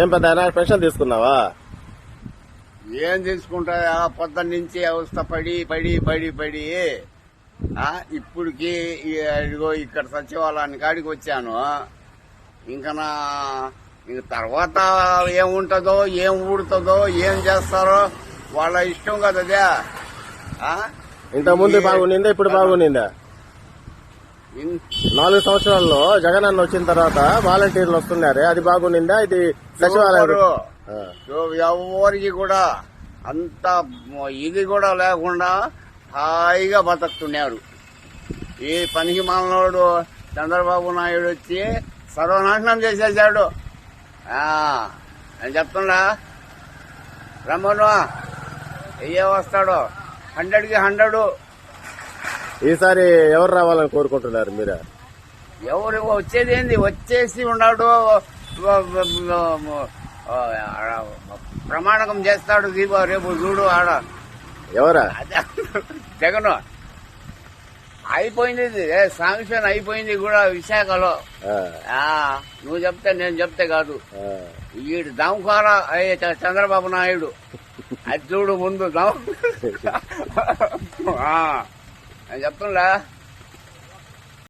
ఏం పెద్ద పెన్షన్ తీసుకున్నావా? ఏం తీసుకుంటా పొద్దున్న నుంచి అవస్థ పడి పడి పడి పడి ఇప్పటికి ఇదిగో ఇక్కడ సచివాలయానికి కాడికి వచ్చాను. ఇంకా ఇంక తర్వాత ఏముంటదో ఏం ఊడుతుందో ఏం చేస్తారో వాళ్ళ ఇష్టం కదా. ఇంత ముందు బాగుండిందా, ఇప్పుడు బాగుండిందా? 4 సంవత్సరాల్లో జగన్ అన్న వచ్చిన తర్వాత వాలంటీర్లు వస్తున్నారే, అది బాగుండిందా? ఇది సచివాలయం ఎవరికి కూడా అంత ఇది కూడా లేకుండా హాయిగా బతుకుతున్నారు. ఈ పనికి మాలనోడు చంద్రబాబు నాయుడు వచ్చి సర్వనాశనం చేసేసాడు. నేను చెప్తున్నా, రమ్మను ఏ వస్తాడో 100కి 100. ఈసారి ఎవరు రావాలని కోరుకుంటున్నారు మీరు? ఎవరు వచ్చేది ఏంది, వచ్చేసి ఉన్నాడు, ప్రమాణకం చేస్తాడు. దీపా రేపు చూడు ఆడ. ఎవరా? జగన్ అయిపోయింది, శాంక్షన్ అయిపోయింది కూడా విశాఖలో. నువ్వు చెప్తే నేను చెప్తే కాదు, వీడు దమ్కార చంద్రబాబు నాయుడు. అది చూడు ముందు నేను చెప్తున్నా.